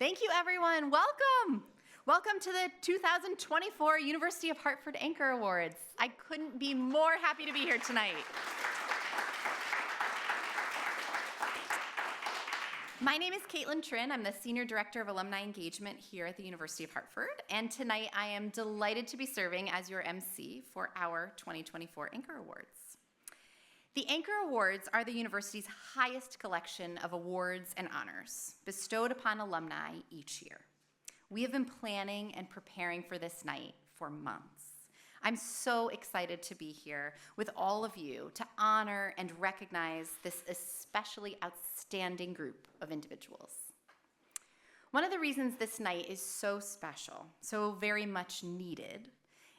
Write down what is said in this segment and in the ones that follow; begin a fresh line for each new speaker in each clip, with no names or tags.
Thank you, everyone. Welcome. Welcome to the 2024 University of Hartford Anchor Awards. I couldn't be more happy to be here tonight. My name is Caitlin Trin. I'm the Senior Director of Alumni Engagement here at the University of Hartford, and tonight I am delighted to be serving as your MC for our 2024 Anchor Awards. The Anchor Awards are the university's highest collection of awards and honors bestowed upon alumni each year. We have been planning and preparing for this night for months. I'm so excited to be here with all of you to honor and recognize this especially outstanding group of individuals. One of the reasons this night is so special, so very much needed,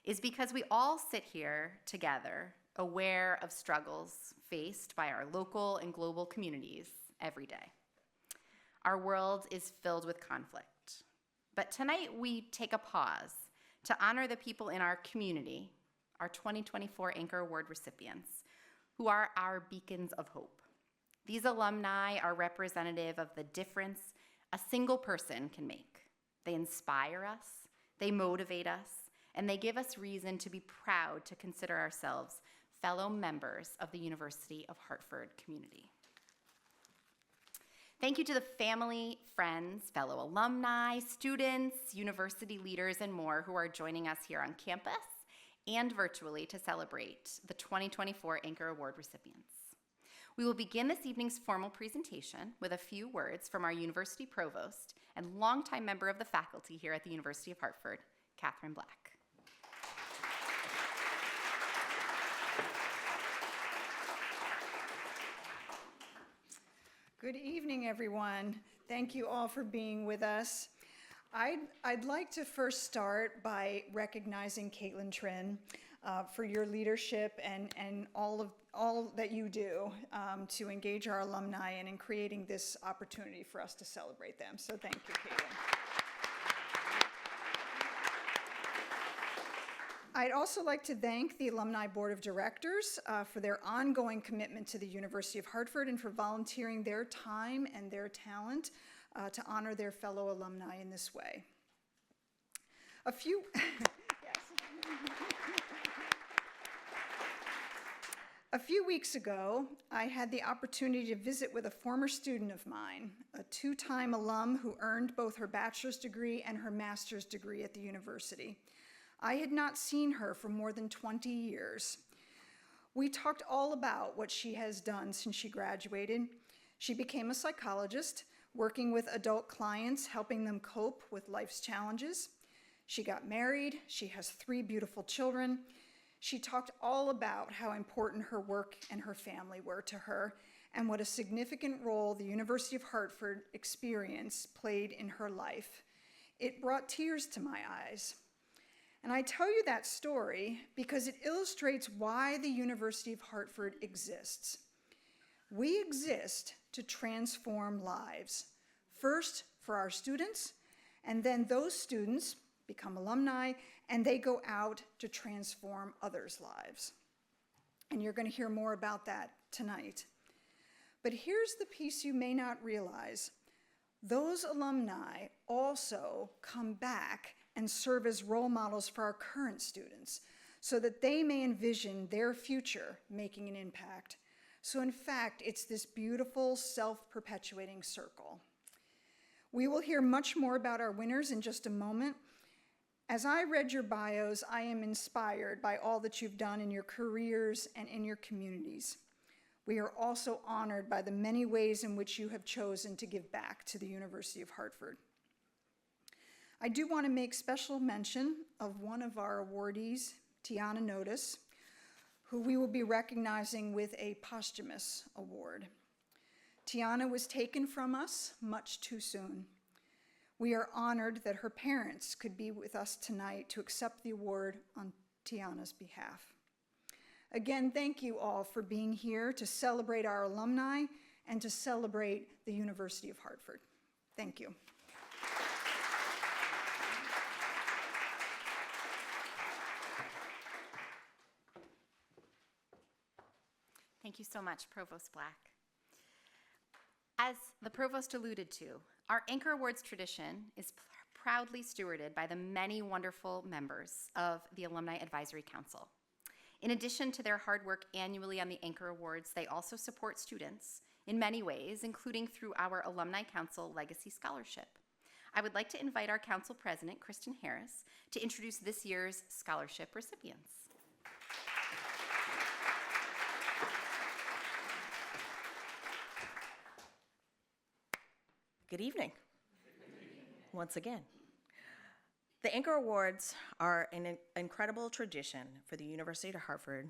is because we all sit here together aware of struggles faced by our local and global communities every day. Our world is filled with conflict, but tonight we take a pause to honor the people in our community, our 2024 Anchor Award recipients, who are our beacons of hope. These alumni are representative of the difference a single person can make. They inspire us, they motivate us, and they give us reason to be proud to consider ourselves fellow members of the University of Hartford community. Thank you to the family, friends, fellow alumni, students, university leaders, and more who are joining us here on campus and virtually to celebrate the 2024 Anchor Award recipients. We will begin this evening's formal presentation with a few words from our university provost and longtime member of the faculty here at the University of Hartford, Catherine Black.
Good evening, everyone. Thank you all for being with us. I'd like to first start by recognizing Caitlin Trin for your leadership and all that you do to engage our alumni and in creating this opportunity for us to celebrate them. So thank you, Caitlin. I'd also like to thank the Alumni Board of Directors for their ongoing commitment to the University of Hartford and for volunteering their time and their talent to honor their fellow alumni in this way. A few weeks ago, I had the opportunity to visit with a former student of mine, a two-time alum who earned both her bachelor's degree and her master's degree at the university. I had not seen her for more than 20 years. We talked all about what she has done since she graduated. She became a psychologist, working with adult clients, helping them cope with life's challenges. She got married. She has 3 beautiful children. She talked all about how important her work and her family were to her and what a significant role the University of Hartford experience played in her life. It brought tears to my eyes. And I tell you that story because it illustrates why the University of Hartford exists. We exist to transform lives, first for our students, and then those students become alumni, and they go out to transform others' lives. And you're going to hear more about that tonight. But here's the piece you may not realize. Those alumni also come back and serve as role models for our current students so that they may envision their future making an impact. So in fact, it's this beautiful self-perpetuating circle. We will hear much more about our winners in just a moment. As I read your bios, I am inspired by all that you've done in your careers and in your communities. We are also honored by the many ways in which you have chosen to give back to the University of Hartford. I do want to make special mention of one of our awardees, Tiana Notice, who we will be recognizing with a posthumous award. Tiana was taken from us much too soon. We are honored that her parents could be with us tonight to accept the award on Tiana's behalf. Again, thank you all for being here to celebrate our alumni and to celebrate the University of Hartford. Thank you.
Thank you so much, Provost Black. As the Provost alluded to, Our Anchor Awards tradition is proudly stewarded by the many wonderful members of the Alumni Advisory Council. In addition to their hard work annually on the Anchor Awards, they also support students in many ways, including through our Alumni Council Legacy Scholarship. I would like to invite our council president, Kristen Harris, to introduce this year's scholarship recipients.
Good evening. Once again. The Anchor Awards are an incredible tradition for the University of Hartford,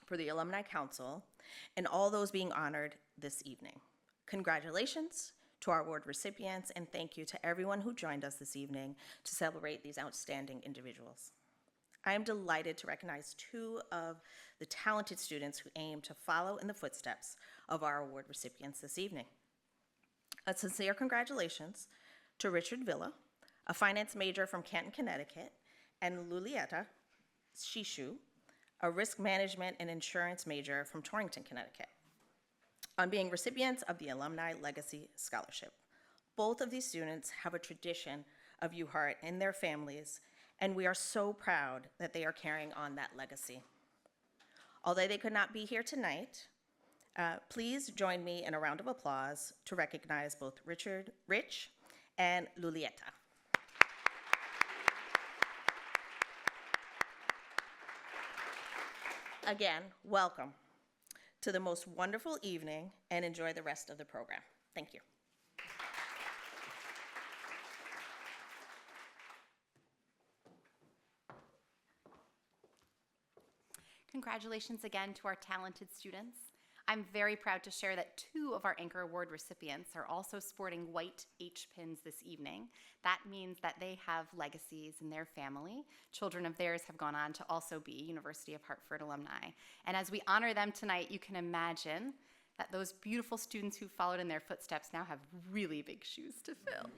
for the Alumni Council, and all those being honored this evening. Congratulations to our award recipients, and thank you to everyone who joined us this evening to celebrate these outstanding individuals. I am delighted to recognize two of the talented students who aim to follow in the footsteps of our award recipients this evening. A sincere congratulations to Richard Villa, a finance major from Canton, Connecticut, and Lulietta Shishu, a risk management and insurance major from Torrington, Connecticut, on being recipients of the Alumni Legacy Scholarship. Both of these students have a tradition of UHart in their families, and we are so proud that they are carrying on that legacy. Although they could not be here tonight, please join me in a round of applause to recognize both Rich, and Lulietta. Again, welcome to the most wonderful evening, and enjoy the rest of the program. Thank you.
Congratulations again to our talented students. I'm very proud to share that two of our Anchor Award recipients are also sporting white H pins this evening. That means that they have legacies in their family. Children of theirs have gone on to also be University of Hartford alumni. And as we honor them tonight, you can imagine that those beautiful students who followed in their footsteps now have really big shoes to fill.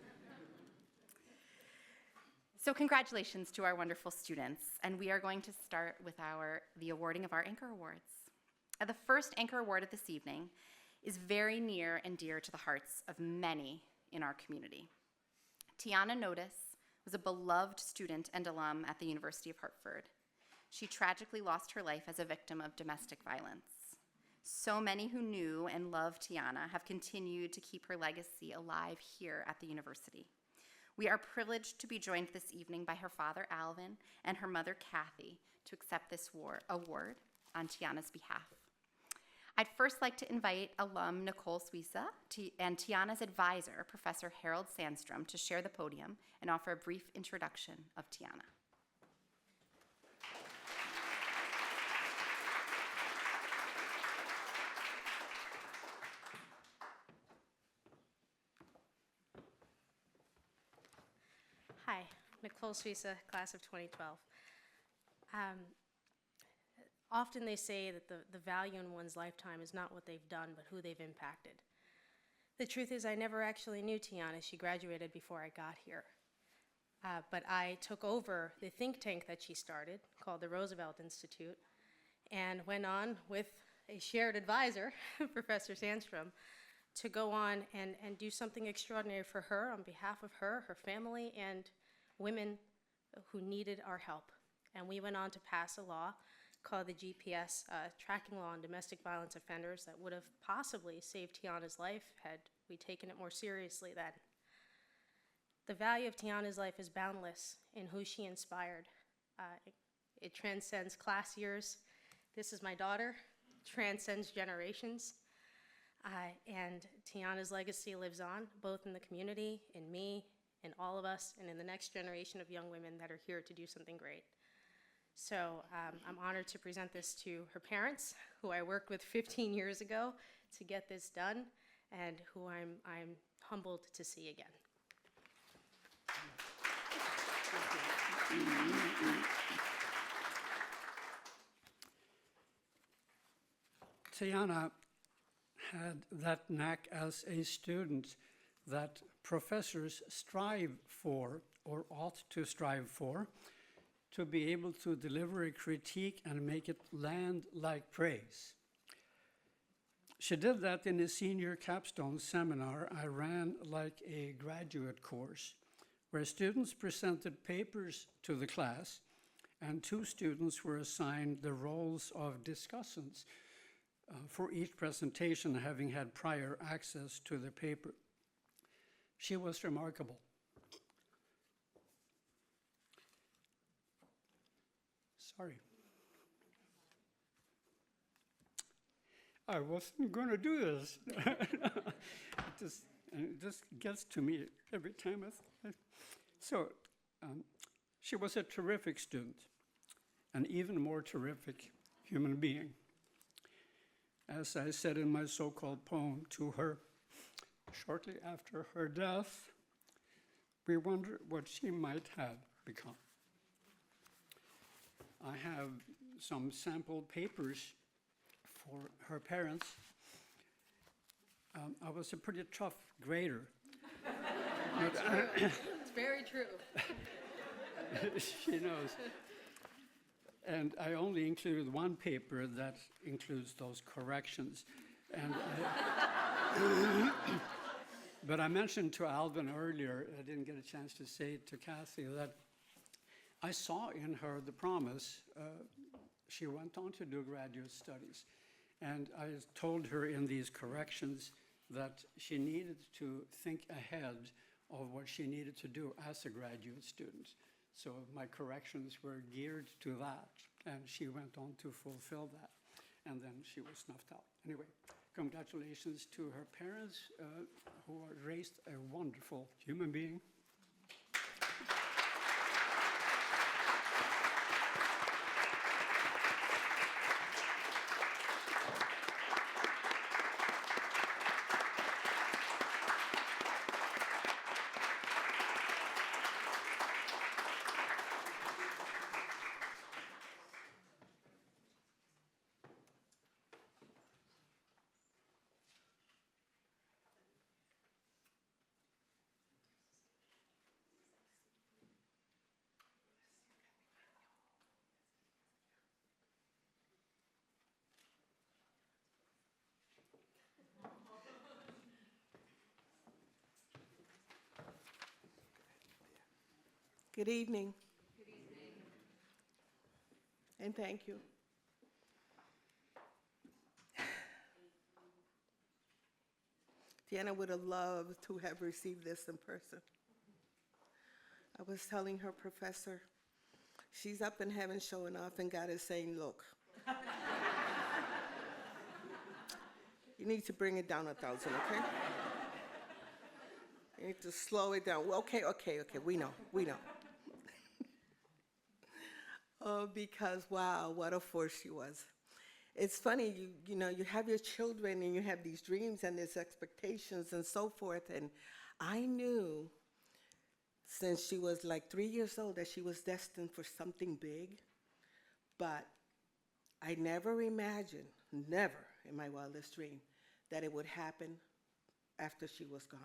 So congratulations to our wonderful students, and we are going to start with the awarding of our Anchor Awards. The first Anchor Award of this evening is very near and dear to the hearts of many in our community. Tiana Notice was a beloved student and alum at the University of Hartford. She tragically lost her life as a victim of domestic violence. So many who knew and loved Tiana have continued to keep her legacy alive here at the university. We are privileged to be joined this evening by her father, Alvin, and her mother, Kathy, to accept this award on Tiana's behalf. I'd first like to invite alum Nicole Suisa and Tiana's advisor, Professor Harold Sandstrom, to share the podium and offer a brief introduction of Tiana.
Hi, Nicole Suisa, class of 2012. Often they say that the value in one's lifetime is not what they've done, but who they've impacted. The truth is I never actually knew Tiana. She graduated before I got here. But I took over the think tank that she started, called the Roosevelt Institute, and went on with a shared advisor, Professor Sandstrom, to go on and do something extraordinary for her on behalf of her family, and women who needed our help. And we went on to pass a law called the GPS tracking law on domestic violence offenders that would have possibly saved Tiana's life had we taken it more seriously then. The value of Tiana's life is boundless in who she inspired. It transcends class years. This is my daughter, transcends generations. And Tiana's legacy lives on, both in the community, in me, in all of us, and in the next generation of young women that are here to do something great. So I'm honored to present this to her parents, who I worked with 15 years ago to get this done, and who I'm humbled to see again.
Tiana had that knack as a student that professors strive for, or ought to strive for, to be able to deliver a critique and make it land like praise. She did that in a senior capstone seminar I ran like a graduate course, where students presented papers to the class, and 2 students were assigned the roles of discussants for each presentation, having had prior access to the paper. She was remarkable. Sorry. I wasn't going to do this. It just gets to me every time. She was a terrific student, an even more terrific human being. As I said in my so-called poem to her, shortly after her death, we wonder what she might have become. I have some sample papers for her parents. I was a pretty tough grader.
It's very true.
She knows. And I only included one paper that includes those corrections. And but I mentioned to Alvin earlier, I didn't get a chance to say it to Kathy, that I saw in her the promise. She went on to do graduate studies. And I told her in these corrections that she needed to think ahead of what she needed to do as a graduate student. So my corrections were geared to that, and she went on to fulfill that. And then she was snuffed out. Anyway, congratulations to her parents, who raised a wonderful human being.
Good evening. Good evening. And thank you. Deanna would have loved to have received this in person. I was telling her professor, she's up in heaven showing off, and God is saying, look, you need to bring it down 1,000, okay? You need to slow it down. Well, okay, we know. Oh, because, wow, what a force she was. It's funny, you know, you have your children and you have these dreams and these expectations and so forth, and I knew since she was like 3 years old that she was destined for something big, but I never imagined, never in my wildest dream, that it would happen after she was gone.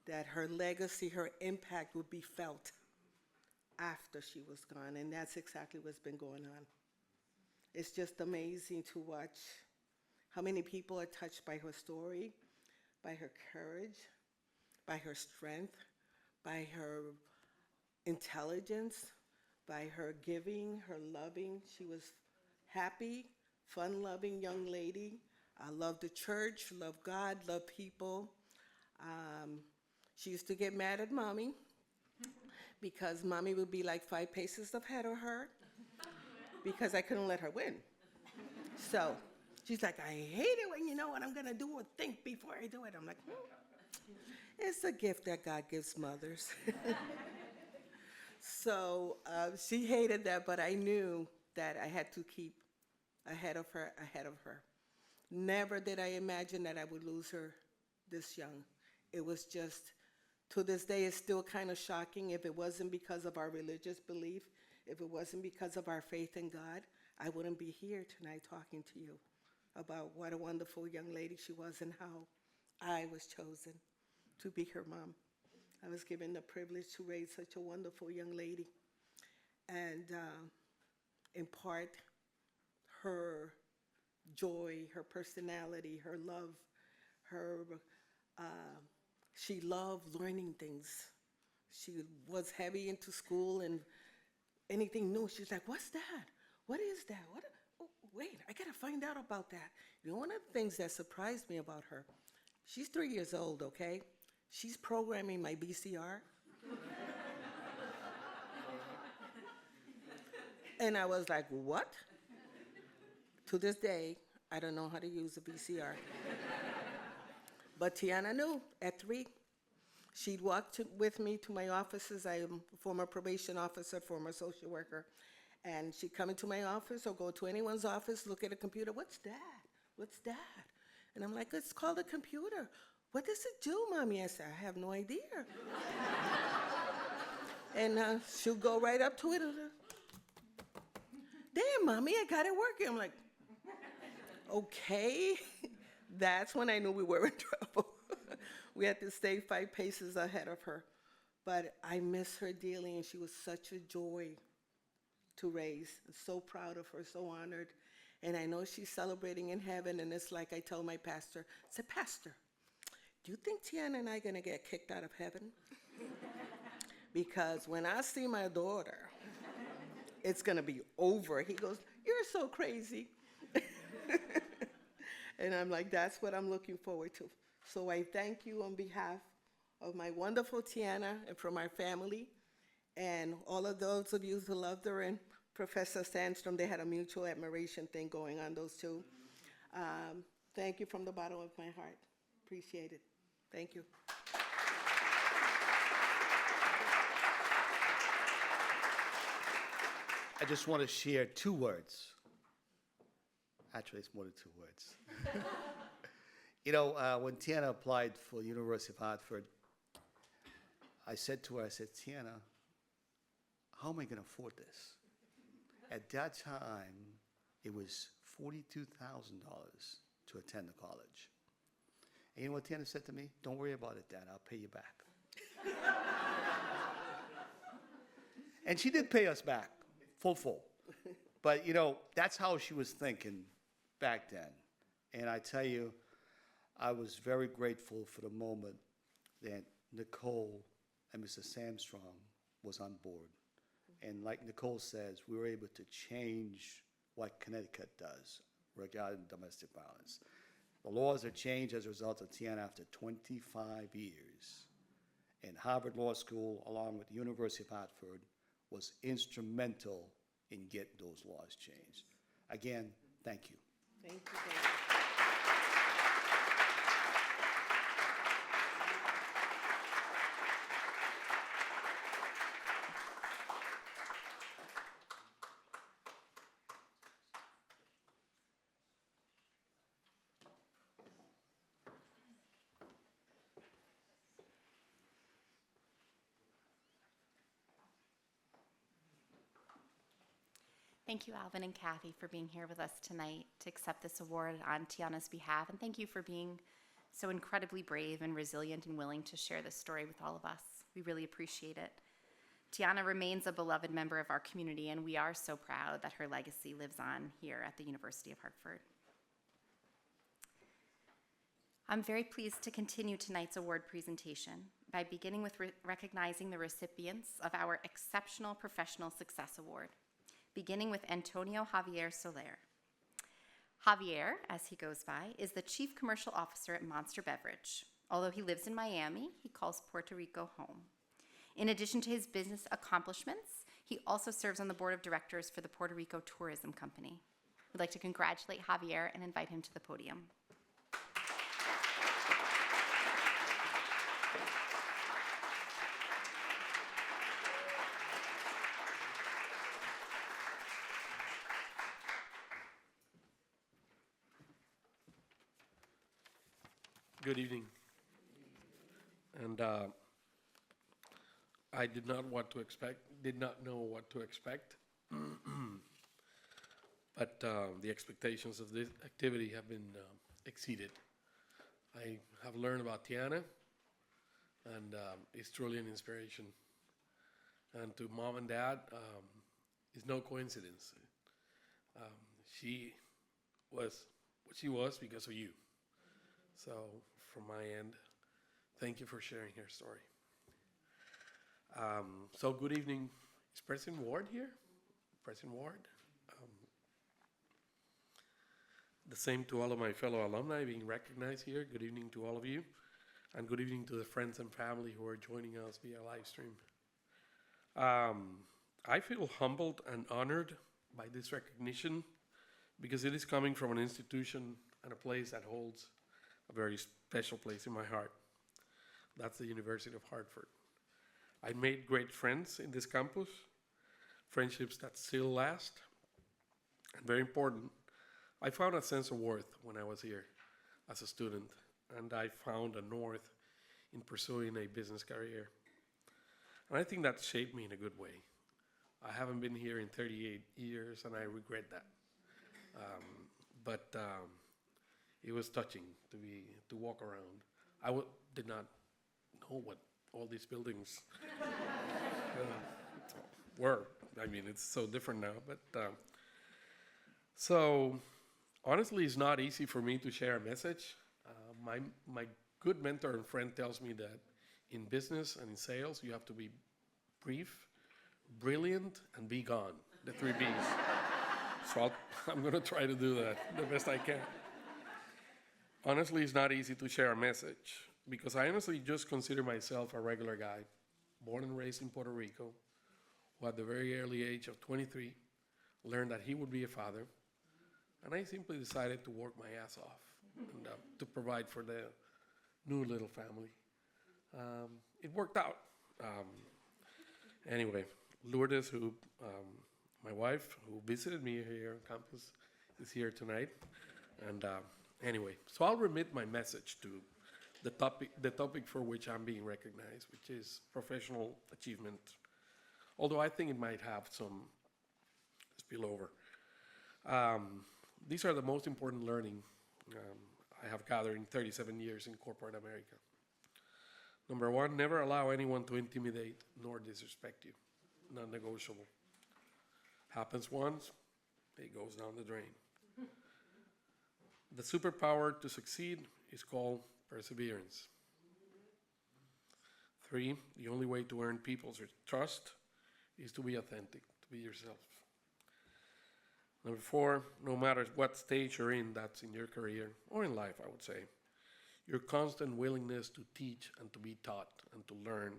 That her legacy, her impact would be felt after she was gone, and that's exactly what's been going on. It's just amazing to watch how many people are touched by her story, by her courage, by her strength, by her intelligence, by her giving, her loving. She was happy, fun-loving young lady. Loved the church, loved God, loved people. She used to get mad at Mommy because Mommy would be like 5 paces ahead of her because I couldn't let her win. So she's like, I hate it when you know what I'm going to do or think before I do it. I'm like, It's a gift that God gives mothers. So she hated that, but I knew that I had to keep ahead of her. Never did I imagine that I would lose her this young. It was just, to this day, it's still kind of shocking. If it wasn't because of our religious belief, if it wasn't because of our faith in God, I wouldn't be here tonight talking to you about what a wonderful young lady she was and how I was chosen to be her mom. I was given the privilege to raise such a wonderful young lady and impart her joy, her personality, her love, she loved learning things. She was heavy into school and anything new. She's like, what's that? What is that? Oh, wait, I gotta find out about that. You know, one of the things that surprised me about her, she's 3 years old, okay? She's programming my VCR. And I was like, what? To this day, I don't know how to use a VCR. But Tiana knew at 3. She'd walk with me to my offices. I am a former probation officer, former social worker. And she'd come into my office or go to anyone's office, look at a computer. What's that? What's that? And I'm like, it's called a computer. What does it do, Mommy? I said, I have no idea. And she'll go right up to it. Damn, Mommy, I got it working. I'm like, okay. That's when I knew we were in trouble. We had to stay 5 paces ahead of her. But I miss her dearly, and she was such a joy to raise. I'm so proud of her, so honored. And I know she's celebrating in heaven, and it's like I tell my pastor, I said, Pastor, do you think Tiana and I are going to get kicked out of heaven? Because when I see my daughter, it's going to be over. He goes, you're so crazy. And I'm like, that's what I'm looking forward to. So I thank you on behalf of my wonderful Tiana and from our family, and all of those of you who loved her, and Professor Sandstrom. They had a mutual admiration thing going on, those two. Thank you from the bottom of my heart. Appreciate it. Thank you.
I just want to share 2 words. Actually, it's more than 2 words. You know, when Tiana applied for the University of Hartford, I said to her, I said, Tiana, how am I going to afford this? At that time, it was $42,000 to attend the college. And you know what Tiana said to me? Don't worry about it, Dad. I'll pay you back. And she did pay us back, full. But, you know, that's how she was thinking back then. And I tell you, I was very grateful for the moment that Nicole and Mr. Sandstrom was on board. And like Nicole says, we were able to change what Connecticut does regarding domestic violence. The laws are changed as a result of Tiana after 25 years. And Harvard Law School, along with the University of Hartford, was instrumental in getting those laws changed. Again, thank you.
Thank you. Thank you.
Thank you, Alvin and Kathy, for being here with us tonight to accept this award on Tiana's behalf. And thank you for being so incredibly brave and resilient and willing to share this story with all of us. We really appreciate it. Tiana remains a beloved member of our community, and we are so proud that her legacy lives on here at the University of Hartford. I'm very pleased to continue tonight's award presentation by beginning with recognizing the recipients of our Exceptional Professional Success Award, beginning with Antonio Javier Soler. Javier, as he goes by, is the Chief Commercial Officer at Monster Beverage. Although he lives in Miami, he calls Puerto Rico home. In addition to his business accomplishments, he also serves on the board of directors for the Puerto Rico Tourism Company. We'd like to congratulate Javier and invite him to the podium.
Good evening. And I did not know what to expect. But the expectations of this activity have been exceeded. I have learned about Tiana, and it's truly an inspiration. And to Mom and Dad, it's no coincidence. She was what she was because of you. So from my end, thank you for sharing her story. So good evening. Is President Ward here? President Ward? The same to all of my fellow alumni being recognized here. Good evening to all of you. And good evening to the friends and family who are joining us via live stream. I feel humbled and honored by this recognition because it is coming from an institution and a place that holds a very special place in my heart. That's the University of Hartford. I made great friends in this campus, friendships that still last, and very important, I found a sense of worth when I was here as a student, and I found a north in pursuing a business career. And I think that shaped me in a good way. I haven't been here in 38 years, and I regret that. But it was touching to walk around. I did not know what all these buildings were. I mean, it's so different now. But so honestly, it's not easy for me to share a message. My good mentor and friend tells me that in business and in sales, you have to be brief, brilliant, and be gone, the 3 Bs. So I'm going to try to do that the best I can. Honestly, it's not easy to share a message because I honestly just consider myself a regular guy, born and raised in Puerto Rico, who at the very early age of 23 learned that he would be a father, and I simply decided to work my ass off and to provide for the new little family. It worked out. Anyway, Lourdes, my wife, who visited me here on campus, is here tonight. And anyway, so I'll remit my message to the topic for which I'm being recognized, which is professional achievement. Although I think it might have some spillover. These are the most important learning I have gathered in 37 years in corporate America. Number one, never allow anyone to intimidate nor disrespect you. Non-negotiable. Happens once, it goes down the drain. The superpower to succeed is called perseverance. 3, the only way to earn people's trust is to be authentic, to be yourself. Number 4, no matter what stage you're in, that's in your career or in life, I would say, your constant willingness to teach and to be taught and to learn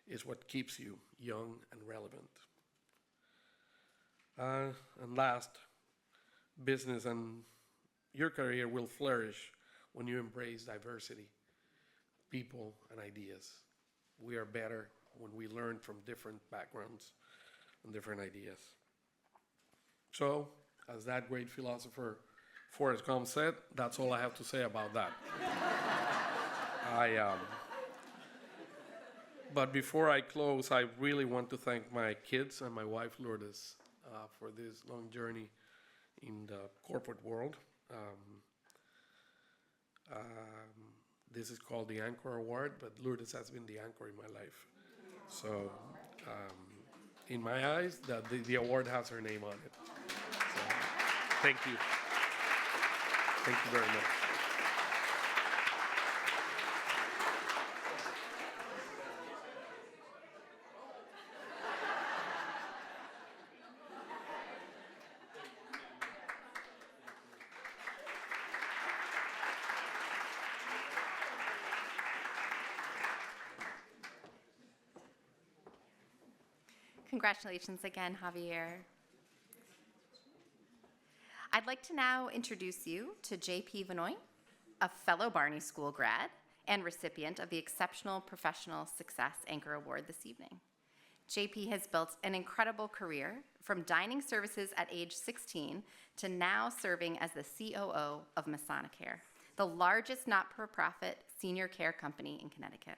is what keeps you young and relevant. And last, business and your career will flourish when you embrace diversity, people, and ideas. We are better when we learn from different backgrounds and different ideas. So, as that great philosopher Forrest Gump said, that's all I have to say about that. But before I close, I really want to thank my kids and my wife, Lourdes, for this long journey in the corporate world. This is called the Anchor Award, but Lourdes has been the anchor in my life. So, in my eyes, the award has her name on it. So, thank you. Thank you very much.
Congratulations again, Javier. I'd like to now introduce you to J.P. Vinoy, a fellow Barney School grad and recipient of the Exceptional Professional Success Anchor Award this evening. JP has built an incredible career from dining services at age 16 to now serving as the COO of Masonicare, the largest not-for-profit senior care company in Connecticut.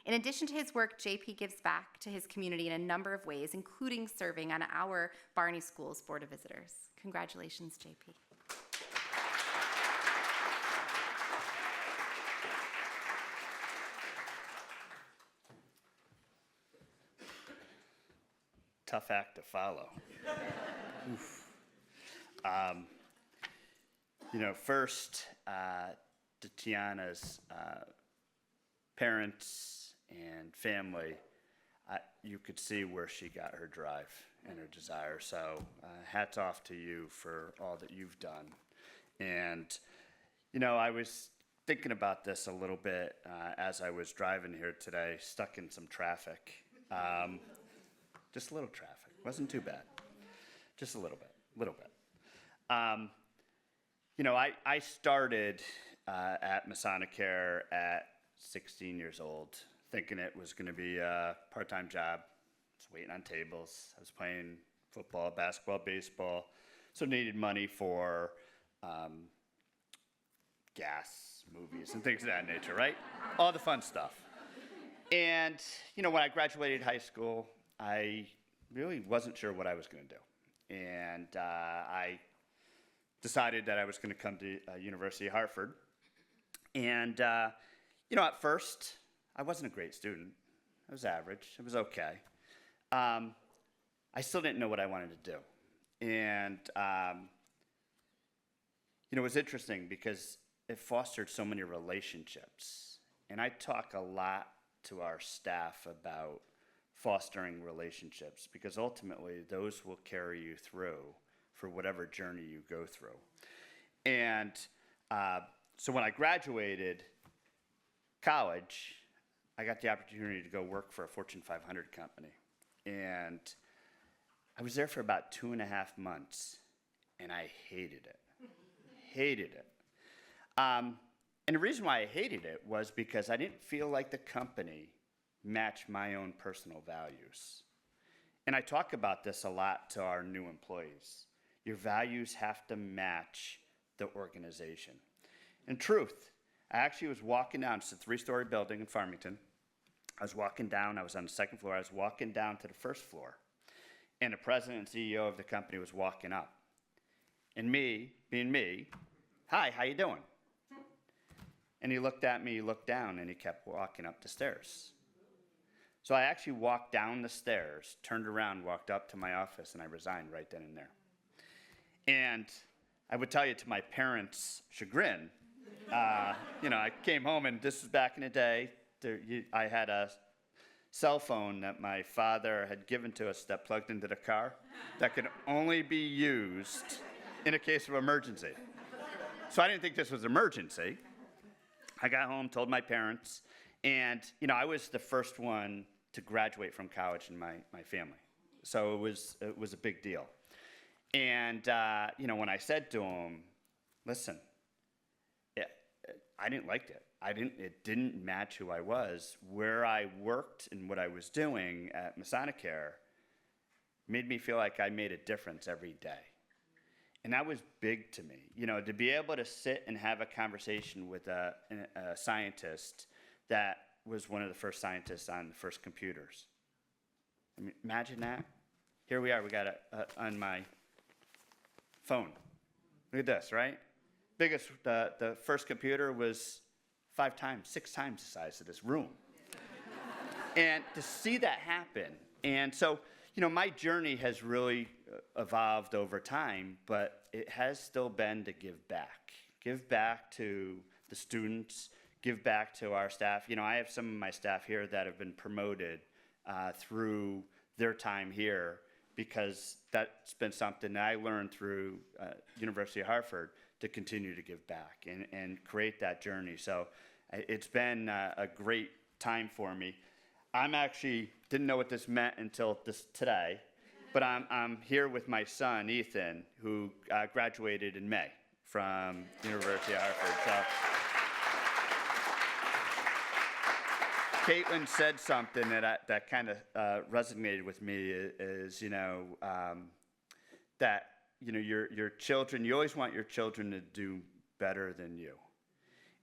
In addition to his work, JP gives back to his community in a number of ways, including serving on our Barney School's Board of Visitors. Congratulations, JP.
Tough act to follow. Oof. First, to Tiana's parents and family, you could see where she got her drive and her desire. So hats off to you for all that you've done. And, I was thinking about this a little bit as I was driving here today, stuck in some traffic. Just a little traffic. Wasn't too bad. Just a little bit. I started at Masonicare at 16 years old, thinking it was going to be a part-time job. I was waiting on tables. I was playing football, basketball, baseball, so needed money for gas, movies, and things of that nature, right? All the fun stuff. And, when I graduated high school, I really wasn't sure what I was going to do. And I decided that I was going to come to University of Hartford. And, at first, I wasn't a great student. I was average. It was okay. I still didn't know what I wanted to do. And, it was interesting because it fostered so many relationships. And I talk a lot to our staff about fostering relationships because ultimately those will carry you through for whatever journey you go through. And so when I graduated college, I got the opportunity to go work for a Fortune 500 company. And I was there for about 2.5 months, and I hated it. And the reason why I hated it was because I didn't feel like the company matched my own personal values. And I talk about this a lot to our new employees. Your values have to match the organization. In truth, I actually was walking down, it's a 3-story building in Farmington. I was walking down, I was on the 2nd floor, I was walking down to the 1st floor. And the president and CEO of the company was walking up. And me, being me, hi, how you doing? And he looked at me, he looked down, and he kept walking up the stairs. So I actually walked down the stairs, turned around, walked up to my office, and I resigned right then and there. And I would tell you, to my parents' chagrin, I came home, and this was back in the day. I had a cell phone that my father had given to us that plugged into the car that could only be used in a case of emergency. So I didn't think this was an emergency. I got home, told my parents, and I was the first one to graduate from college in my family. So it was a big deal. And when I said to him, listen, I didn't like it. It didn't match who I was. Where I worked and what I was doing at Masonicare made me feel like I made a difference every day. And that was big to me, to be able to sit and have a conversation with a scientist that was one of the first scientists on the first computers. I mean, imagine that. Here we are, we got it on my phone. Look at this, right? The first computer was 6 times the size of this room. And to see that happen, and so, my journey has really evolved over time, but it has still been to give back. Give back to the students, give back to our staff. I have some of my staff here that have been promoted through their time here because that's been something that I learned through University of Hartford to continue to give back and create that journey. So it's been a great time for me. I'm actually didn't know what this meant until today, but I'm here with my son, Ethan, who graduated in May from University of Hartford. So Caitlin said something that kind of resonated with me is, that, your children, you always want your children to do better than you.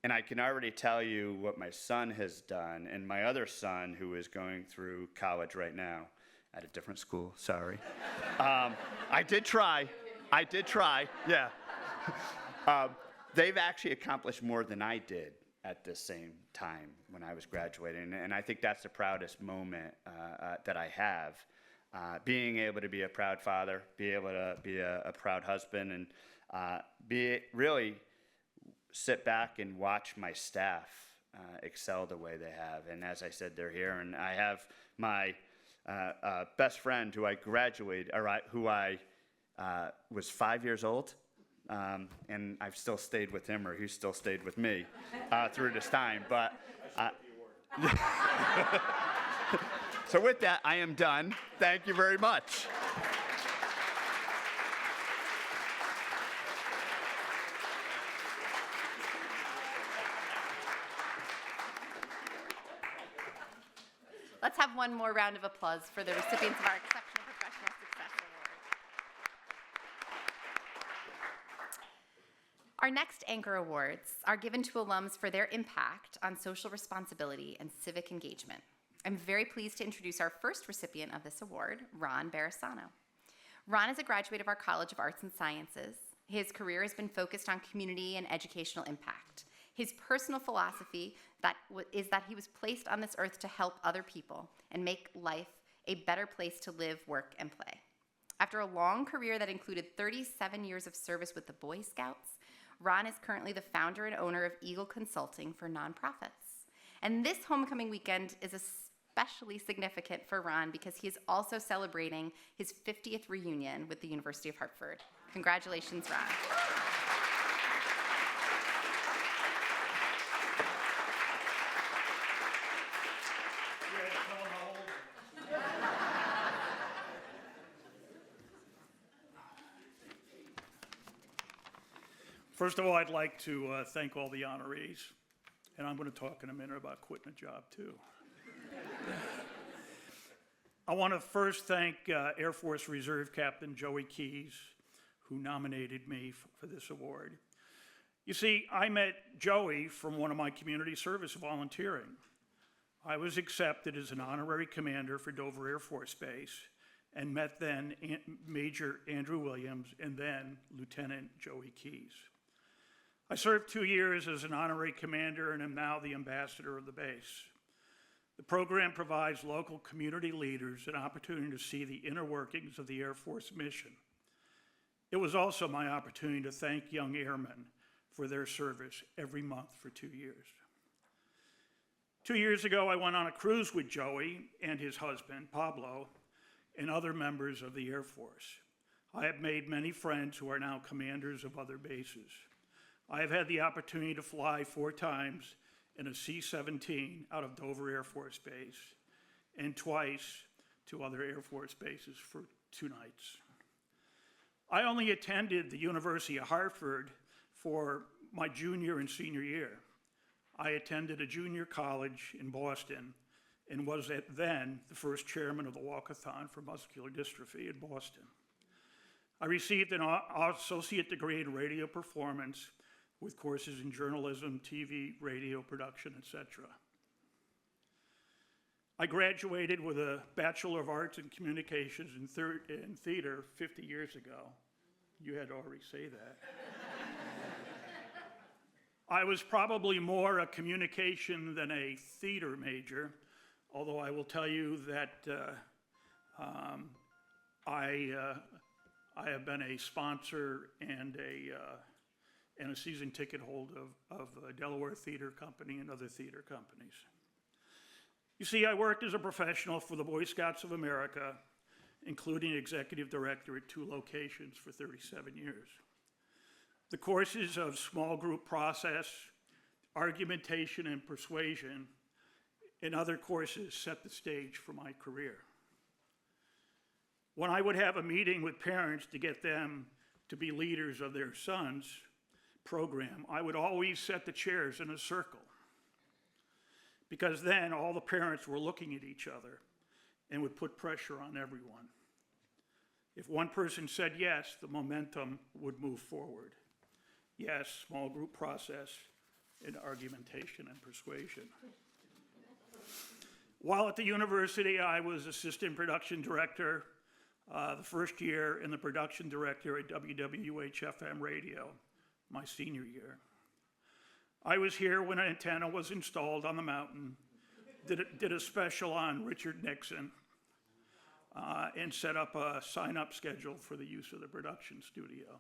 And I can already tell you what my son has done, and my other son, who is going through college right now at a different school, sorry. I did try, yeah. They've actually accomplished more than I did at the same time when I was graduating, and I think that's the proudest moment that I have, being able to be a proud father, be able to be a proud husband, and really sit back and watch my staff excel the way they have. And as I said, they're here, and I have my best friend who I graduated, who I was 5 years old, and I've still stayed with him, or he's still stayed with me through this time. But so with that, I am done. Thank you very much.
Let's have one more round of applause for the recipients of our Exceptional Professional Success Award. Our next Anchor Awards are given to alums for their impact on social responsibility and civic engagement. I'm very pleased to introduce our first recipient of this award, Ron Barisano. Ron is a graduate of our College of Arts and Sciences. His career has been focused on community and educational impact. His personal philosophy is that he was placed on this earth to help other people and make life a better place to live, work, and play. After a long career that included 37 years of service with the Boy Scouts, Ron is currently the founder and owner of Eagle Consulting for nonprofits. And this homecoming weekend is especially significant for Ron because he is also celebrating his 50th reunion with the University of Hartford. Congratulations, Ron.
First of all, I'd like to thank all the honorees, and I'm going to talk in a minute about quitting a job too. I want to first thank Air Force Reserve Captain Joey Keyes, who nominated me for this award. You see, I met Joey from one of my community service volunteering. I was accepted as an honorary commander for Dover Air Force Base and met then Major Andrew Williams and then Lieutenant Joey Keyes. I served 2 years as an honorary commander and am now the ambassador of the base. The program provides local community leaders an opportunity to see the inner workings of the Air Force mission. It was also my opportunity to thank young airmen for their service every month for 2 years. 2 years ago, I went on a cruise with Joey and his husband, Pablo, and other members of the Air Force. I have made many friends who are now commanders of other bases. I have had the opportunity to fly 4 times in a C-17 out of Dover Air Force Base and twice to other Air Force bases for 2 nights. I only attended the University of Hartford for my junior and senior year. I attended a junior college in Boston and was then the first chairman of the Walkathon for Muscular Dystrophy in Boston. I received an associate degree in radio performance with courses in journalism, TV, radio production, etc. I graduated with a Bachelor of Arts in Communications in Theater 50 years ago. You had to already say that. I was probably more a communication than a theater major, although I will tell you that I have been a sponsor and a season ticket holder of Delaware Theater Company and other theater companies. You see, I worked as a professional for the Boy Scouts of America, including executive director at 2 locations for 37 years. The courses of small group process, argumentation and persuasion, and other courses set the stage for my career. When I would have a meeting with parents to get them to be leaders of their sons' program, I would always set the chairs in a circle, because then all the parents were looking at each other and would put pressure on everyone. If one person said yes, the momentum would move forward. Yes, small group process and argumentation and persuasion. While at the university, I was assistant production director the first year and the production director at WWH-FM radio, my senior year. I was here when an antenna was installed on the mountain, did a special on Richard Nixon, and set up a sign-up schedule for the use of the production studio.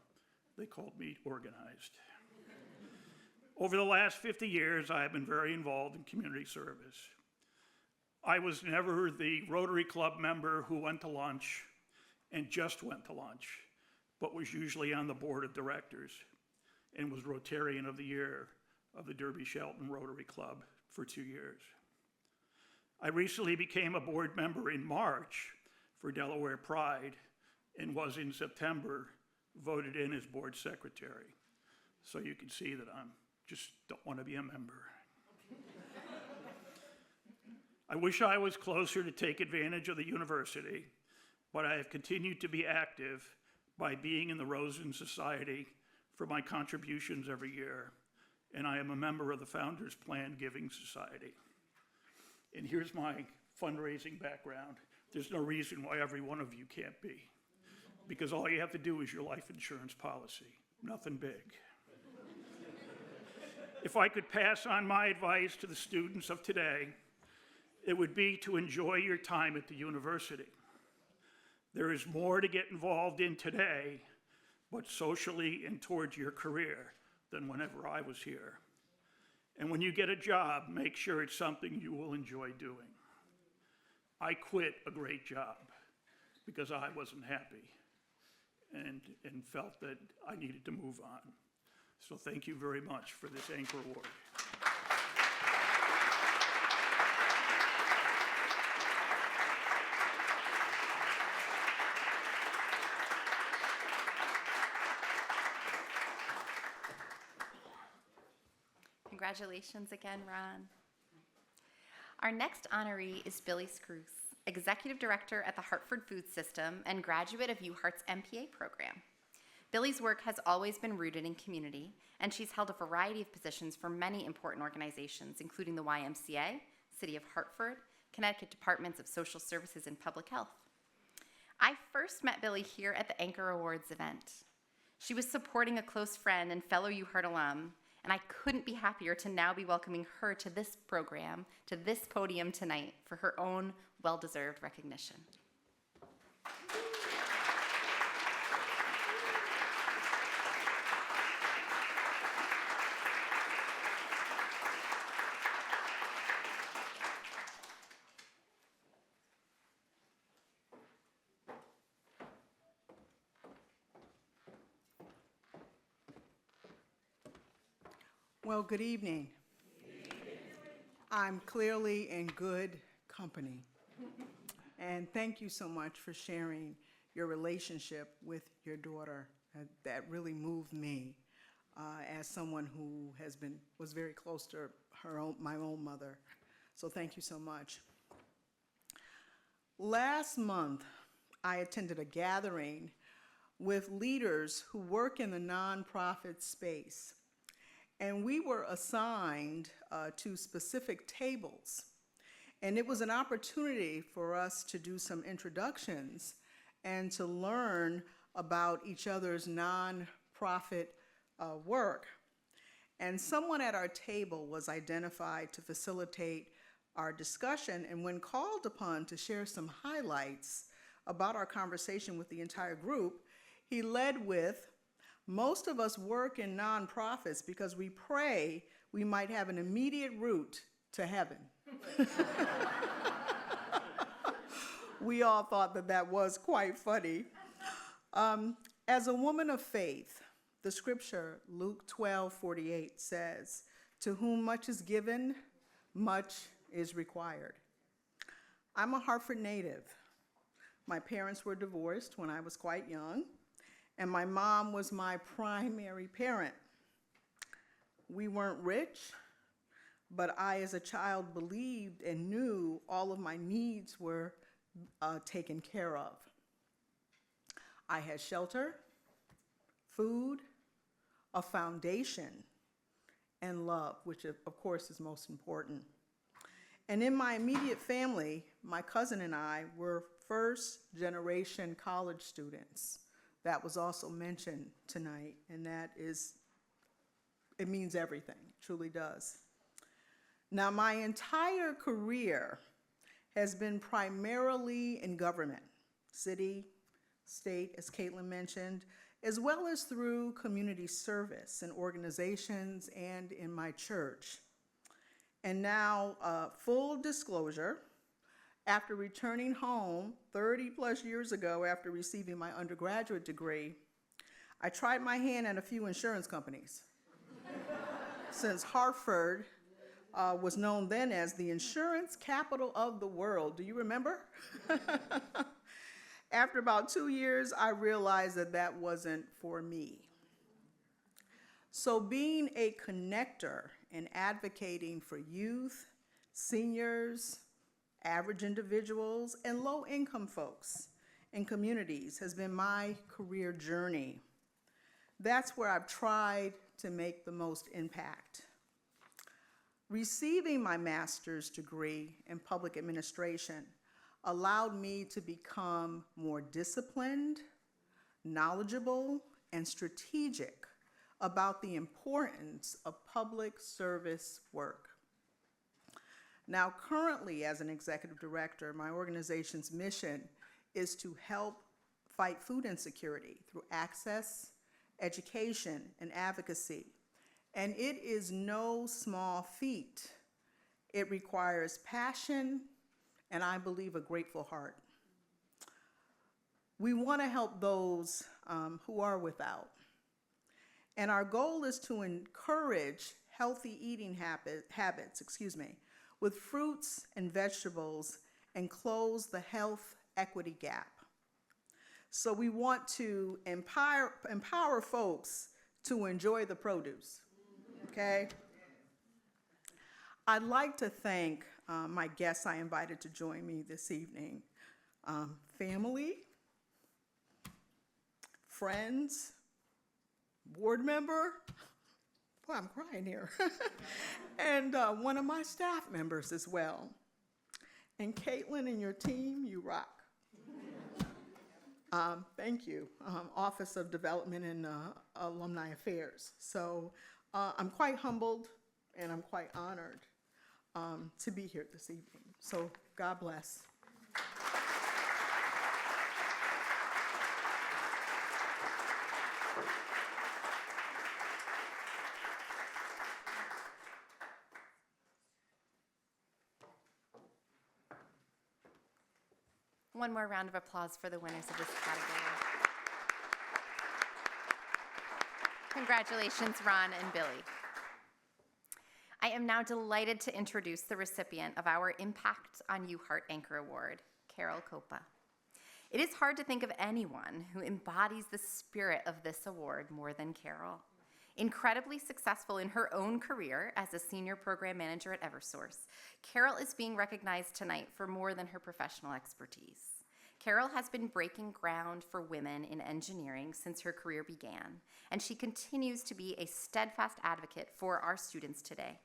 they called me organized. Over the last 50 years, I have been very involved in community service. I was never the Rotary Club member who went to lunch and just went to lunch, but was usually on the board of directors and was Rotarian of the Year of the Derby Shelton Rotary Club for 2 years. I recently became a board member in March for Delaware Pride and was in September voted in as board secretary. So you can see that I'm just don't want to be a member. I wish I was closer to take advantage of the university, but I have continued to be active by being in the Rosen Society for my contributions every year, and I am a member of the Founders Plan Giving Society. And here's my fundraising background. There's no reason why every one of you can't be, because all you have to do is your life insurance policy, nothing big. If I could pass on my advice to the students of today, it would be to enjoy your time at the university. There is more to get involved in today, but socially and towards your career, than whenever I was here. And when you get a job, make sure it's something you will enjoy doing. I quit a great job because I wasn't happy and felt that I needed to move on. So thank you very much for this Anchor Award.
Congratulations again, Ron. Our next honoree is Billy Scruse, Executive Director at the Hartford Food System and graduate of UHeart's MPA program. Billy's work has always been rooted in community, and she's held a variety of positions for many important organizations, including the YMCA, City of Hartford, Connecticut Departments of Social Services and Public Health. I first met Billy here at the Anchor Awards event. She was supporting a close friend and fellow UHeart alum, and I couldn't be happier to now be welcoming her to this program, to this podium tonight for her own well-deserved recognition.
Well, good evening. I'm clearly in good company. And thank you so much for sharing your relationship with your daughter. That really moved me as someone who was very close to my own mother. So thank you so much. Last month, I attended a gathering with leaders who work in the nonprofit space. And we were assigned to specific tables. And it was an opportunity for us to do some introductions and to learn about each other's nonprofit work. And someone at our table was identified to facilitate our discussion, and when called upon to share some highlights about our conversation with the entire group, he led with, "Most of us work in nonprofits because we pray we might have an immediate route to heaven." We all thought that was quite funny. As a woman of faith, the scripture, Luke 12:48 says, "To whom much is given, much is required." I'm a Hartford native. My parents were divorced when I was quite young, and my mom was my primary parent. We weren't rich, but I, as a child, believed and knew all of my needs were taken care of. I had shelter, food, a foundation, and love, which of course is most important. And in my immediate family, my cousin and I were first-generation college students. That was also mentioned tonight, and it means everything, it truly does. Now, my entire career has been primarily in government, city, state, as Caitlin mentioned, as well as through community service in organizations and in my church. And now, full disclosure, after returning home 30 plus years ago after receiving my undergraduate degree, I tried my hand at a few insurance companies. Since Hartford was known then as the insurance capital of the world. Do you remember? After about 2 years, I realized that that wasn't for me. So being a connector and advocating for youth, seniors, average individuals, and low-income folks in communities has been my career journey. That's where I've tried to make the most impact. Receiving my master's degree in public administration allowed me to become more disciplined, knowledgeable, and strategic about the importance of public service work. Now, currently, as an executive director, my organization's mission is to help fight food insecurity through access, education, and advocacy. And it is no small feat. It requires passion and, I believe, a grateful heart. We want to help those who are without. And our goal is to encourage healthy eating habits, with fruits and vegetables and close the health equity gap. So we want to empower folks to enjoy the produce, okay? I'd like to thank my guests I invited to join me this evening. Family, friends, board member, boy, I'm crying here, and one of my staff members as well. And Caitlin and your team, you rock. Thank you, Office of Development and Alumni Affairs. So I'm quite humbled and I'm quite honored to be here this evening. So God bless.
One more round of applause for the winners of this category. Congratulations, Ron and Billy. I am now delighted to introduce the recipient of our Impact on You Heart Anchor Award, Carol Copa. It is hard to think of anyone who embodies the spirit of this award more than Carol. Incredibly successful in her own career as a senior program manager at Eversource, Carol is being recognized tonight for more than her professional expertise. Carol has been breaking ground for women in engineering since her career began, and she continues to be a steadfast advocate for our students today.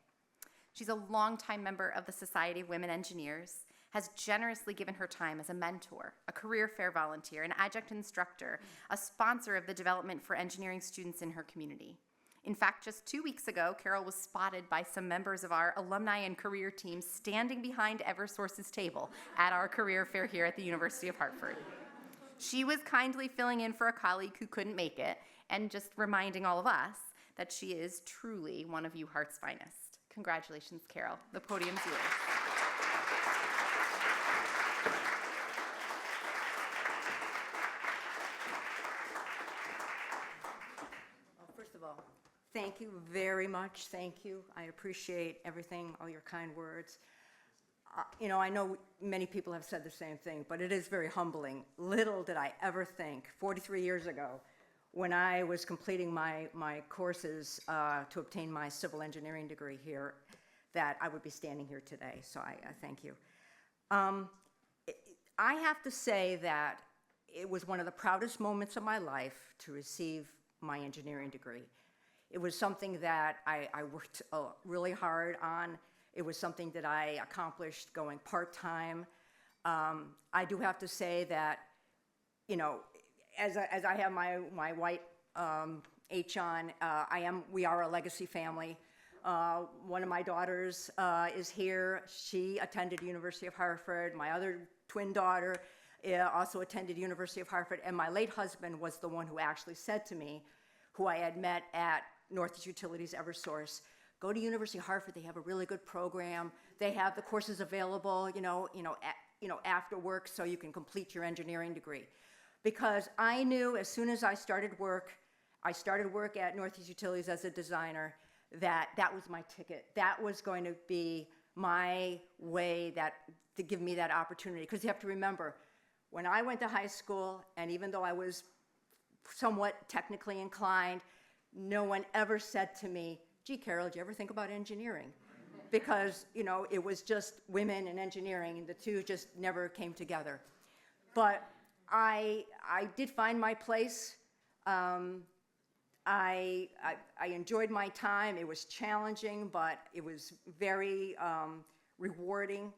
She's a longtime member of the Society of Women Engineers, has generously given her time as a mentor, a career fair volunteer, an adjunct instructor, a sponsor of the development for engineering students in her community. In fact, just 2 weeks ago, Carol was spotted by some members of our alumni and career team standing behind Eversource's table at our career fair here at the University of Hartford. She was kindly filling in for a colleague who couldn't make it and just reminding all of us that she is truly one of UHeart's finest. Congratulations, Carol. The podium's yours.
First of all, thank you very much. Thank you. I appreciate everything, all your kind words. I know many people have said the same thing, but it is very humbling. Little did I ever think 43 years ago when I was completing my courses to obtain my civil engineering degree here that I would be standing here today. So I thank you. I have to say that it was one of the proudest moments of my life to receive my engineering degree. It was something that I worked really hard on. It was something that I accomplished going part-time. I do have to say that, as I have my white H on, we are a legacy family. One of my daughters is here. She attended University of Hartford. My other twin daughter also attended University of Hartford, and my late husband was the one who actually said to me, who I had met at Northeast Utilities Eversource, go to University of Hartford, they have a really good program, they have the courses available, after work so you can complete your engineering degree. Because I knew as soon as I started work at Northeast Utilities as a designer, that was my ticket. That was going to be my way to give me that opportunity. Because you have to remember, when I went to high school, and even though I was somewhat technically inclined, no one ever said to me, gee, Carol, did you ever think about engineering? Because, it was just women and engineering, and the two just never came together. But I did find my place. I enjoyed my time. It was challenging, but it was very rewarding.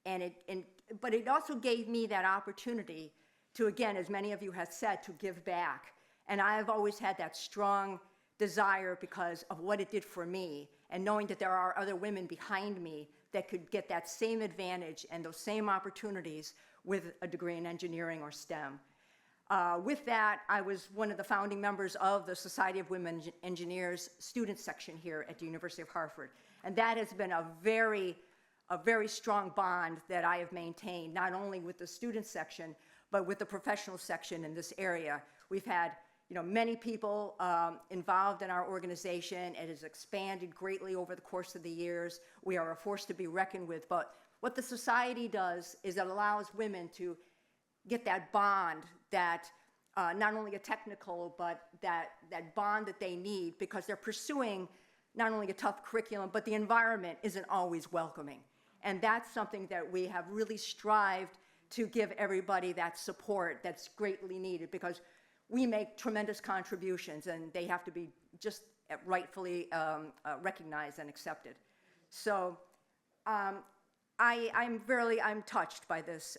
But it also gave me that opportunity to, again, as many of you have said, to give back. And I've always had that strong desire because of what it did for me, and knowing that there are other women behind me that could get that same advantage and those same opportunities with a degree in engineering or STEM. With that, I was one of the founding members of the Society of Women Engineers student section here at the University of Hartford. And that has been a very strong bond that I have maintained, not only with the student section, but with the professional section in this area. We've had many people involved in our organization. It has expanded greatly over the course of the years. We are a force to be reckoned with. But what the society does is it allows women to get that bond, that not only a technical, but that bond that they need, because they're pursuing not only a tough curriculum, but the environment isn't always welcoming. And that's something that we have really strived to give everybody that support that's greatly needed, because we make tremendous contributions and they have to be just rightfully recognized and accepted. So I'm touched by this.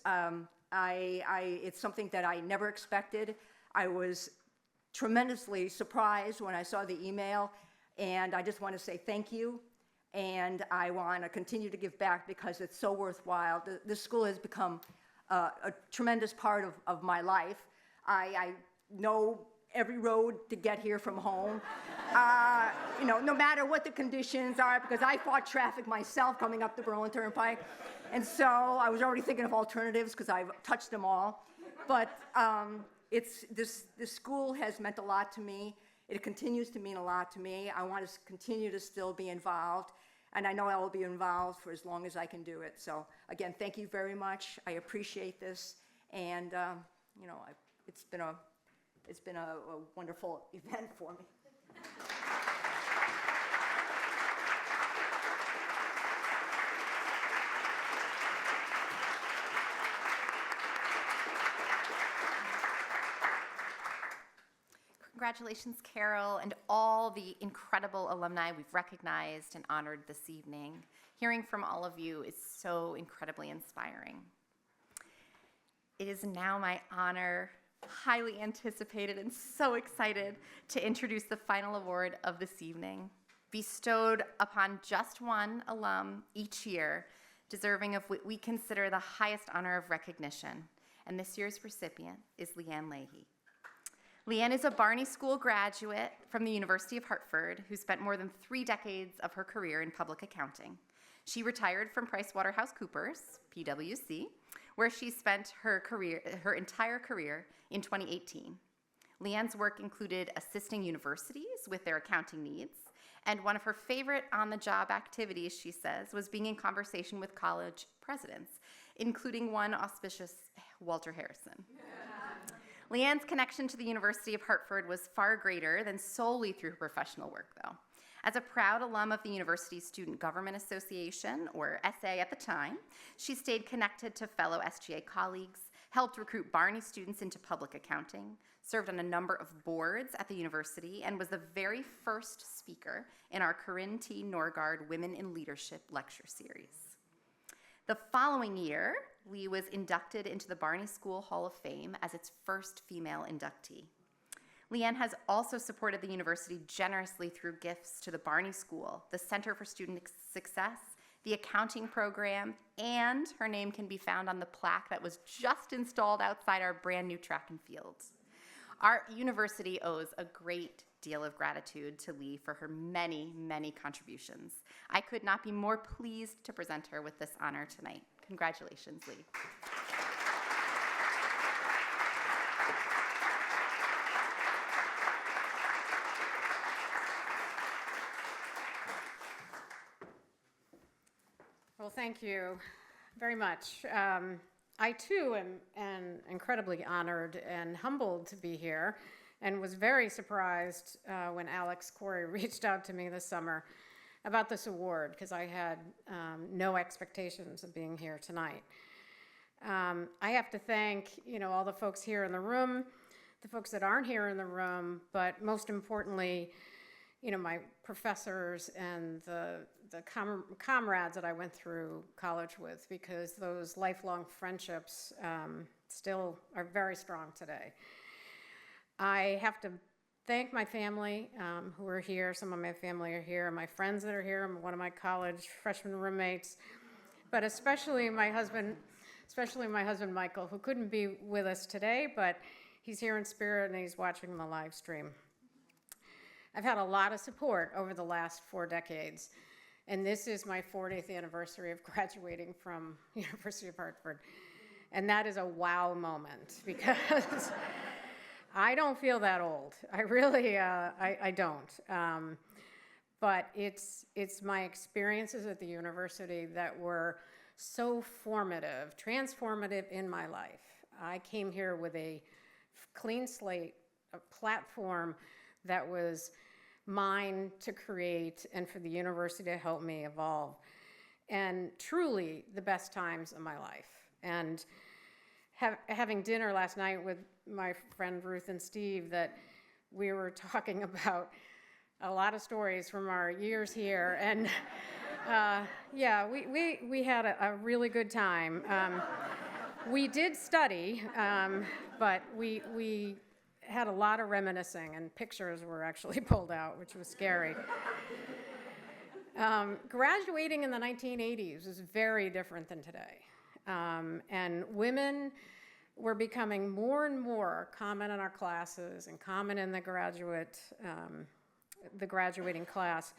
It's something that I never expected. I was tremendously surprised when I saw the email, and I just want to say thank you. And I want to continue to give back because it's so worthwhile. This school has become a tremendous part of my life. I know every road to get here from home, no matter what the conditions are, because I fought traffic myself coming up the Berlin Turnpike. And so I was already thinking of alternatives because I've touched them all. But this school has meant a lot to me. It continues to mean a lot to me. I want to continue to still be involved, and I know I will be involved for as long as I can do it. So again, thank you very much. I appreciate this, and it's been a wonderful event for me.
Congratulations, Carol, and all the incredible alumni we've recognized and honored this evening. Hearing from all of you is so incredibly inspiring. It is now my honor, highly anticipated and so excited, to introduce the final award of this evening, bestowed upon just one alum each year, deserving of what we consider the highest honor of recognition. And this year's recipient is Leanne Leahy. Leanne is a Barney School graduate from the University of Hartford who spent more than 3 decades of her career in public accounting. She retired from PricewaterhouseCoopers, PwC, where she spent her entire career in 2018. Leanne's work included assisting universities with their accounting needs, and one of her favorite on-the-job activities, she says, was being in conversation with college presidents, including one auspicious Walter Harrison. Leanne's connection to the University of Hartford was far greater than solely through her professional work, though. As a proud alum of the university's Student Government Association, or SA at the time, she stayed connected to fellow SGA colleagues, helped recruit Barney students into public accounting, served on a number of boards at the university, and was the very first speaker in our Corinne T. Norgard Women in Leadership lecture series. The following year, Lee was inducted into the Barney School Hall of Fame as its first female inductee. Leanne has also supported the university generously through gifts to the Barney School, the Center for Student Success, the accounting program, and her name can be found on the plaque that was just installed outside our brand new track and field. Our university owes a great deal of gratitude to Lee for her many, many contributions. I could not be more pleased to present her with this honor tonight. Congratulations, Lee.
Well, thank you very much. I too am incredibly honored and humbled to be here, and was very surprised when Alex Corey reached out to me this summer about this award, because I had no expectations of being here tonight. I have to thank, all the folks here in the room, the folks that aren't here in the room, but most importantly, my professors and the comrades that I went through college with, because those lifelong friendships still are very strong today. I have to thank my family who are here. Some of my family are here, my friends that are here, one of my college freshman roommates, but especially my husband Michael, who couldn't be with us today, but he's here in spirit and he's watching the live stream. I've had a lot of support over the last 4 decades, and this is my 40th anniversary of graduating from University of Hartford. And that is a wow moment, because I don't feel that old. I really, I don't. But it's my experiences at the university that were so formative, transformative in my life. I came here with a clean slate, a platform that was mine to create and for the university to help me evolve. And truly the best times of my life. And having dinner last night with my friend Ruth and Steve, that we were talking about a lot of stories from our years here. And yeah, we had a really good time. We did study, but we had a lot of reminiscing, and pictures were actually pulled out, which was scary. Graduating in the 1980s was very different than today. And women were becoming more and more common in our classes and common in the graduating class.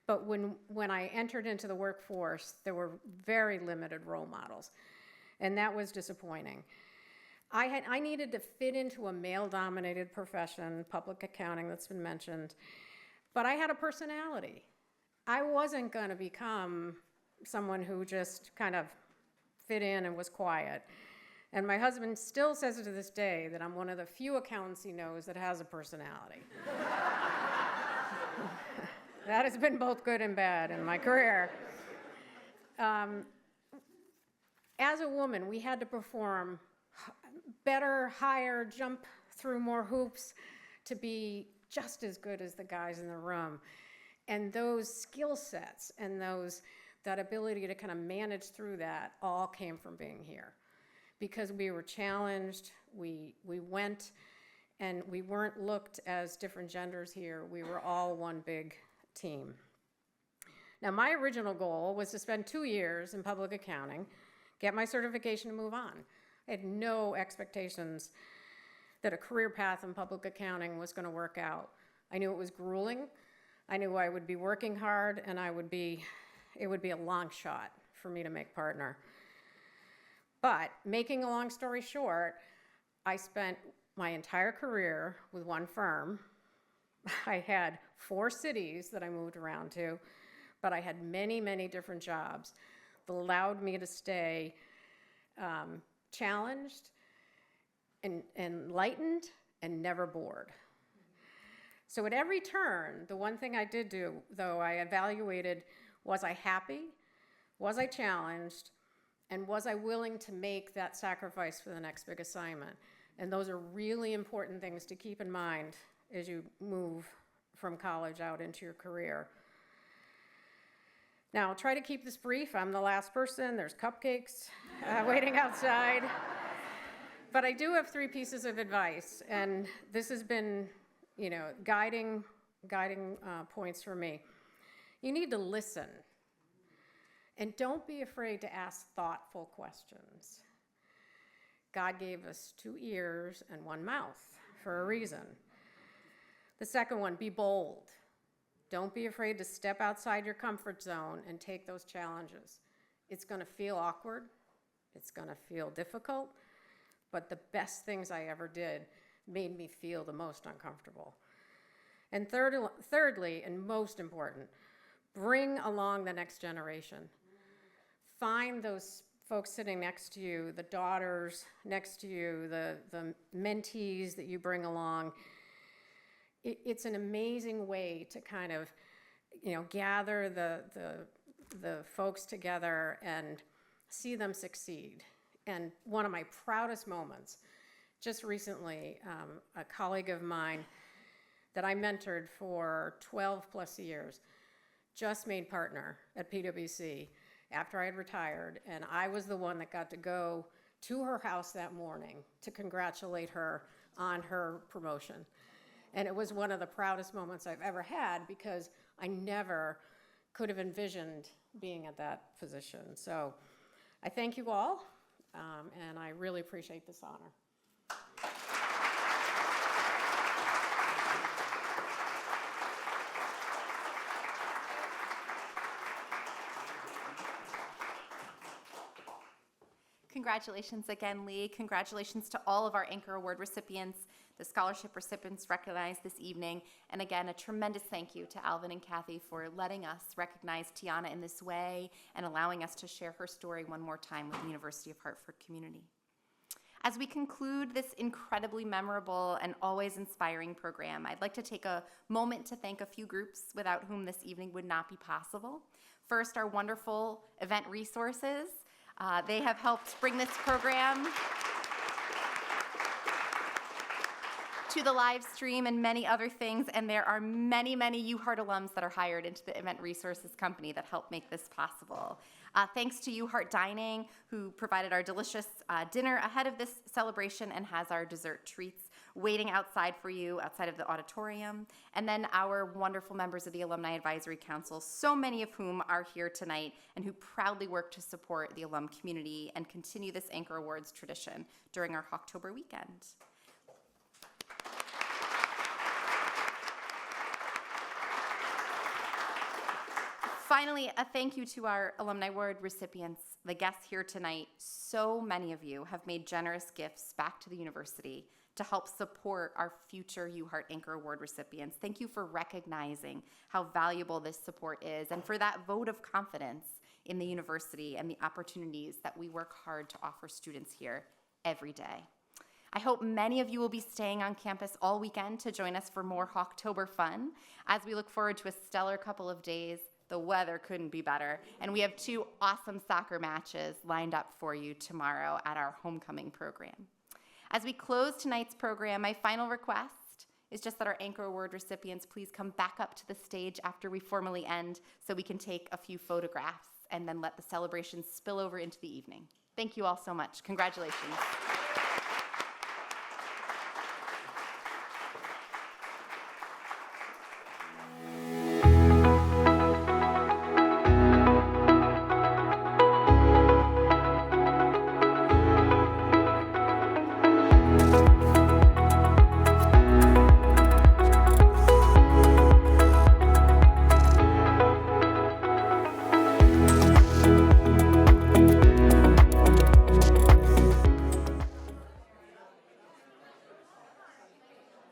But when I entered into the workforce, there were very limited role models, and that was disappointing. I needed to fit into a male-dominated profession, public accounting that's been mentioned, but I had a personality. I wasn't going to become someone who just kind of fit in and was quiet. And my husband still says it to this day that I'm one of the few accountants he knows that has a personality. That has been both good and bad in my career. As a woman, we had to perform better, higher, jump through more hoops to be just as good as the guys in the room. And those skill sets and that ability to kind of manage through that all came from being here. Because we were challenged, we went, and we weren't looked as different genders here. We were all one big team. Now, my original goal was to spend 2 years in public accounting, get my certification, and move on. I had no expectations that a career path in public accounting was going to work out. I knew it was grueling. I knew I would be working hard, and it would be a long shot for me to make partner. But making a long story short, I spent my entire career with one firm. I had 4 cities that I moved around to, but I had many, many different jobs that allowed me to stay challenged and enlightened and never bored. So at every turn, the one thing I did do, though, I evaluated, was I happy? Was I challenged? And was I willing to make that sacrifice for the next big assignment? And those are really important things to keep in mind as you move from college out into your career. Now, I'll try to keep this brief. I'm the last person. There's cupcakes waiting outside. But I do have 3 pieces of advice, and this has been, guiding points for me. You need to listen. And don't be afraid to ask thoughtful questions. God gave us 2 ears and 1 mouth for a reason. The second one, be bold. Don't be afraid to step outside your comfort zone and take those challenges. It's going to feel awkward. It's going to feel difficult. But the best things I ever did made me feel the most uncomfortable. And thirdly, and most important, bring along the next generation. Find those folks sitting next to you, the daughters next to you, the mentees that you bring along. It's an amazing way to kind of, gather the folks together and see them succeed. And one of my proudest moments, just recently, a colleague of mine that I mentored for 12 plus years just made partner at PwC after I had retired, and I was the one that got to go to her house that morning to congratulate her on her promotion. And it was one of the proudest moments I've ever had because I never could have envisioned being at that position. So I thank you all, and I really appreciate this honor.
Congratulations again, Lee. Congratulations to all of our Anchor Award recipients, the scholarship recipients recognized this evening. And again, a tremendous thank you to Alvin and Kathy for letting us recognize Tiana in this way and allowing us to share her story one more time with the University of Hartford community. As we conclude this incredibly memorable and always inspiring program, I'd like to take a moment to thank a few groups without whom this evening would not be possible. First, our wonderful event resources. They have helped bring this program to the live stream and many other things, and there are many, many UHeart alums that are hired into the event resources company that help make this possible. Thanks to UHeart Dining, who provided our delicious dinner ahead of this celebration and has our dessert treats waiting outside for you, outside of the auditorium. And then our wonderful members of the Alumni Advisory Council, so many of whom are here tonight and who proudly work to support the alum community and continue this Anchor Awards tradition during our Hawktober Weekend. Finally, a thank you to our Alumni Award recipients, the guests here tonight. So many of you have made generous gifts back to the university to help support our future UHeart Anchor Award recipients. Thank you for recognizing how valuable this support is and for that vote of confidence in the university and the opportunities that we work hard to offer students here every day. I hope many of you will be staying on campus all weekend to join us for more Hawktober fun as we look forward to a stellar couple of days. The weather couldn't be better, and we have 2 awesome soccer matches lined up for you tomorrow at our homecoming program. As we close tonight's program, my final request is just that our Anchor Award recipients please come back up to the stage after we formally end so we can take a few photographs and then let the celebration spill over into the evening. Thank you all so much. Congratulations.